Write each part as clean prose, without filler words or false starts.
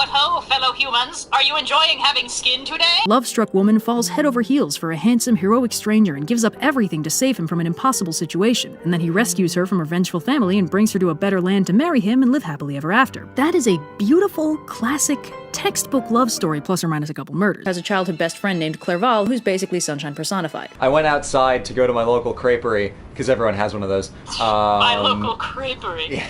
What ho, fellow humans? Are you enjoying having skin today? Love-struck woman falls head over heels for a handsome, heroic stranger and gives up everything to save him from an impossible situation, and then he rescues her from her vengeful family and brings her to a better land to marry him and live happily ever after. That is a beautiful, classic, textbook love story, plus or minus a couple murders. Has a childhood best friend named Clerval, who's basically sunshine personified. I went outside to go to my local creperie, because everyone has one of those. My local creperie. Yeah.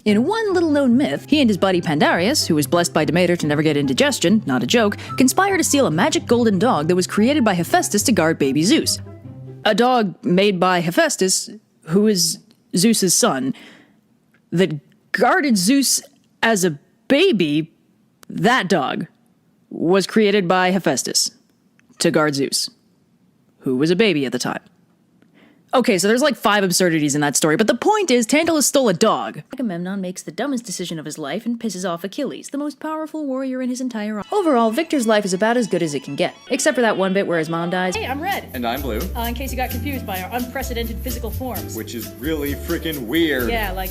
In one little-known myth, he and his buddy Pandarius, who was blessed by Demeter to never get indigestion, not a joke, conspire to steal a magic golden dog that was created by Hephaestus to guard baby Zeus. A dog made by Hephaestus, who is Zeus's son, that guarded Zeus as a baby. That dog was created by Hephaestus to guard Zeus, who was a baby at the time. Okay, so there's like 5 absurdities in that story, but the point is, Tantalus stole a dog. Agamemnon makes the dumbest decision of his life and pisses off Achilles, the most powerful warrior in his entire army. Overall, Victor's life is about as good as it can get, except for that one bit where his mom dies. Hey, I'm Red. And I'm Blue. In case you got confused by our unprecedented physical forms. Which is really freaking weird. Yeah, like...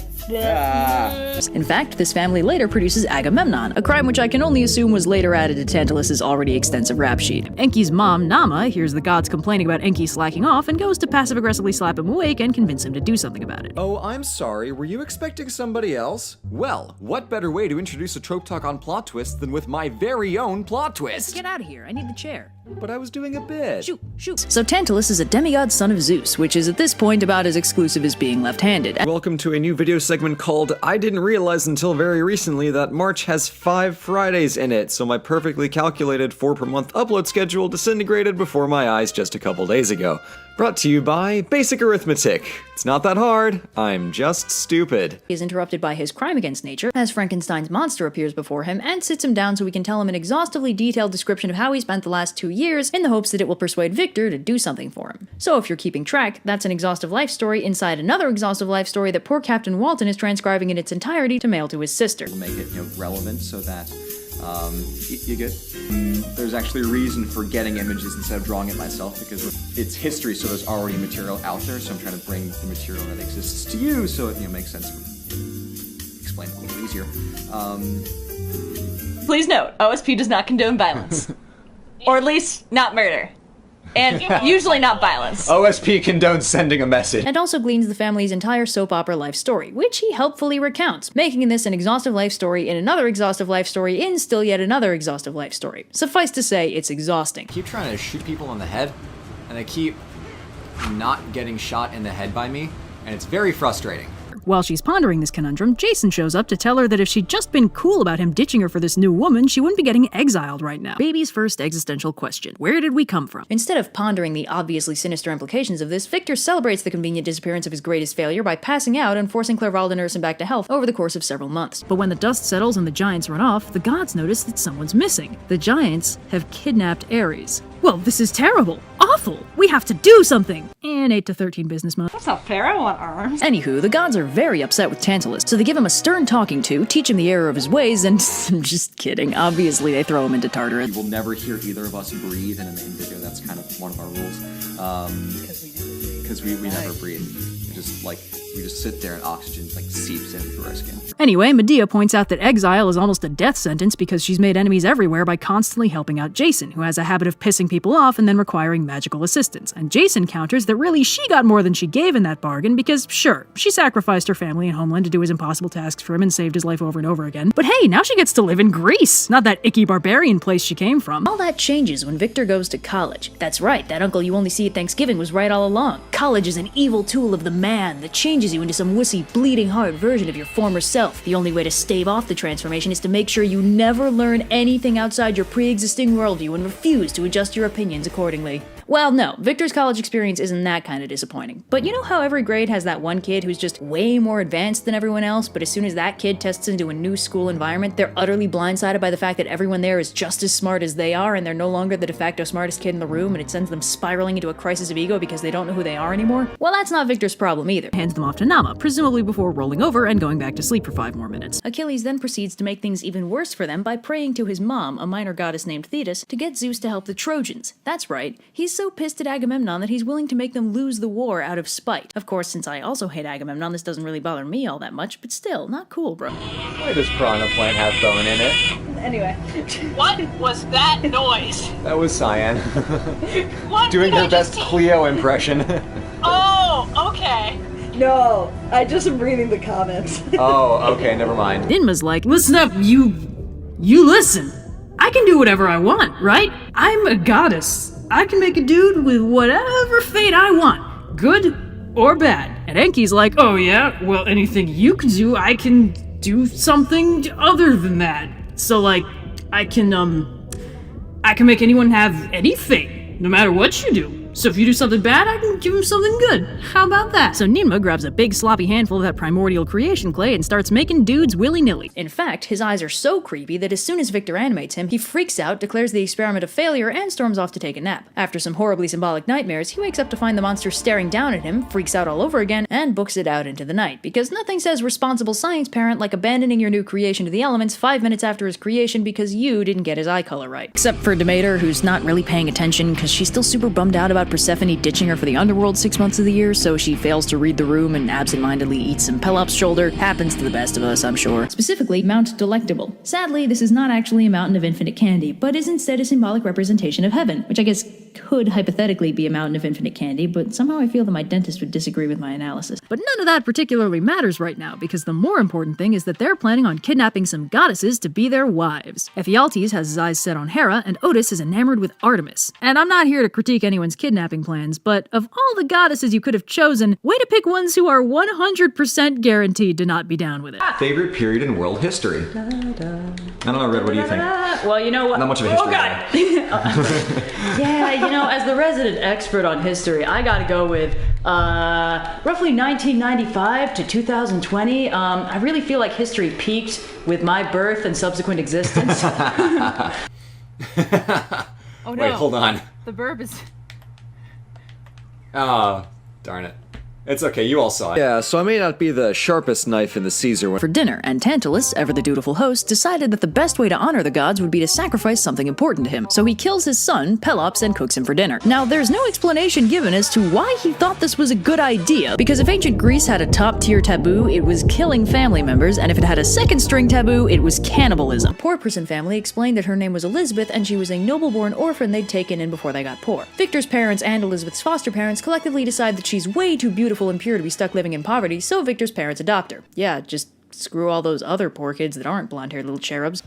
In fact, this family later produces Agamemnon, a crime which I can only assume was later added to Tantalus's already extensive rap sheet. Enki's mom, Nama, hears the gods complaining about Enki slacking off and goes to passive-aggressively slap him awake and convince him to do something about it. Oh, I'm sorry, were you expecting somebody else? Well, what better way to introduce a trope talk on plot twists than with my very own plot twist? Get out of here, I need the chair. But I was doing a bit. Shoot. So Tantalus is a demigod son of Zeus, which is at this point about as exclusive as being left-handed. Welcome to a new video segment called I Didn't Realize Until Very Recently That March Has 5 Fridays in it, so my perfectly calculated 4 per month upload schedule disintegrated before my eyes just a couple days ago. Brought to you by Basic Arithmetic. It's not that hard, I'm just stupid. He is interrupted by his crime against nature, as Frankenstein's monster appears before him and sits him down so we can tell him an exhaustively detailed description of how he spent the last 2 years in the hopes that it will persuade Victor to do something for him. So if you're keeping track, that's an exhaustive life story inside another exhaustive life story that poor Captain Walton is transcribing in its entirety to mail to his sister. Make it, relevant so that you get there's actually a reason for getting images instead of drawing it myself, because it's history, so there's already material out there, so I'm trying to bring the material that exists to you so it makes sense to explain it a little easier. Please note, OSP does not condone violence. Or at least not murder. And usually not violence. OSP condones sending a message. And also gleans the family's entire soap opera life story, which he helpfully recounts, making this an exhaustive life story in another exhaustive life story in still yet another exhaustive life story. Suffice to say, it's exhausting. I keep trying to shoot people in the head, and they keep not getting shot in the head by me, and it's very frustrating. While she's pondering this conundrum, Jason shows up to tell her that if she'd just been cool about him ditching her for this new woman, she wouldn't be getting exiled right now. Baby's first existential question: where did we come from? Instead of pondering the obviously sinister implications of this, Victor celebrates the convenient disappearance of his greatest failure by passing out and forcing Clerval to nurse him back to health over the course of several months. But when the dust settles and the giants run off, the gods notice that someone's missing. The giants have kidnapped Ares. Well, this is terrible. Awful. We have to do something. And 8 to 13 business month. That's not fair, I want arms. Anywho, the gods are very upset with Tantalus, so they give him a stern talking to, teach him the error of his ways, and I'm just kidding. Obviously, they throw him into Tartarus. You will never hear either of us breathe in a main video. That's kind of one of our rules. Because we never breathe. We just sit there and oxygen seeps in through our skin. Anyway, Medea points out that exile is almost a death sentence because she's made enemies everywhere by constantly helping out Jason, who has a habit of pissing people off and then requiring magical assistance. And Jason counters that really she got more than she gave in that bargain because, sure, she sacrificed her family and homeland to do his impossible tasks for him and saved his life over and over again. But hey, now she gets to live in Greece, not that icky barbarian place she came from. All that changes when Victor goes to college. That's right, that uncle you only see at Thanksgiving was right all along. College is an evil tool of the man that changes you into some wussy, bleeding heart version of your former self. The only way to stave off the transformation is to make sure you never learn anything outside your pre-existing worldview and refuse to adjust your opinions accordingly. Well, no, Victor's college experience isn't that kind of disappointing. But you know how every grade has that one kid who's just way more advanced than everyone else, but as soon as that kid tests into a new school environment, they're utterly blindsided by the fact that everyone there is just as smart as they are, and they're no longer the de facto smartest kid in the room, and it sends them spiraling into a crisis of ego because they don't know who they are anymore? Well, that's not Victor's problem either. Hands them off to Nama, presumably before rolling over and going back to sleep for 5 more minutes. Achilles then proceeds to make things even worse for them by praying to his mom, a minor goddess named Thetis, to get Zeus to help the Trojans. That's right, he's so pissed at Agamemnon that he's willing to make them lose the war out of spite. Of course, since I also hate Agamemnon, this doesn't really bother me all that much, but still, not cool, bro. Why does piranha plant have bone in it? Anyway. What was that noise? That was Cyan. What Doing did I her best just Cleo impression. Oh, okay. No, I just am reading the comments. Oh, okay, never mind. Ninma's like, listen up, you listen. I can do whatever I want, right? I'm a goddess. I can make a dude with whatever fate I want, good or bad. And Enki's like, oh yeah, well anything you can do, I can do something other than that. So like, I can make anyone have any fate, no matter what you do. So if you do something bad, I can give him something good. How about that? So Ninma grabs a big sloppy handful of that primordial creation clay and starts making dudes willy-nilly. In fact, his eyes are so creepy that as soon as Victor animates him, he freaks out, declares the experiment a failure, and storms off to take a nap. After some horribly symbolic nightmares, he wakes up to find the monster staring down at him, freaks out all over again, and books it out into the night. Because nothing says responsible science parent like abandoning your new creation to the elements 5 minutes after his creation because you didn't get his eye color right. Except for Demeter, who's not really paying attention because she's still super bummed out about Persephone ditching her for the underworld 6 months of the year, so she fails to read the room and absentmindedly eats some Pelops' shoulder. Happens to the best of us, I'm sure. Specifically, Mount Delectable. Sadly, this is not actually a mountain of infinite candy, but is instead a symbolic representation of heaven, which I guess could hypothetically be a mountain of infinite candy, but somehow I feel that my dentist would disagree with my analysis. But none of that particularly matters right now, because the more important thing is that they're planning on kidnapping some goddesses to be their wives. Ephialtes has his eyes set on Hera, and Otis is enamored with Artemis. And I'm not here to critique anyone's kidnapping plans, but of all the goddesses you could have chosen, way to pick ones who are 100% guaranteed to not be down with it. Favorite period in world history? I don't know, Red, what do you think? Well, you know what? Not much of a history guy. Yeah, you know, as the resident expert on history, I gotta go with roughly 1995 to 2020. I really feel like history peaked with my birth and subsequent existence. Oh no. Wait, hold on. The verb is... Oh, darn it. It's okay, you all saw it. Yeah, so I may not be the sharpest knife in the Caesar when For dinner, and Tantalus, ever the dutiful host, decided that the best way to honor the gods would be to sacrifice something important to him. So he kills his son, Pelops, and cooks him for dinner. Now, there's no explanation given as to why he thought this was a good idea, because if ancient Greece had a top-tier taboo, it was killing family members, and if it had a second-string taboo, it was cannibalism. A poor person family explained that her name was Elizabeth, and she was a noble-born orphan they'd taken in before they got poor. Victor's parents and Elizabeth's foster parents collectively decide that she's way too beautiful and pure to be stuck living in poverty, so Victor's parents adopt her. Yeah, just screw all those other poor kids that aren't blonde-haired little cherubs.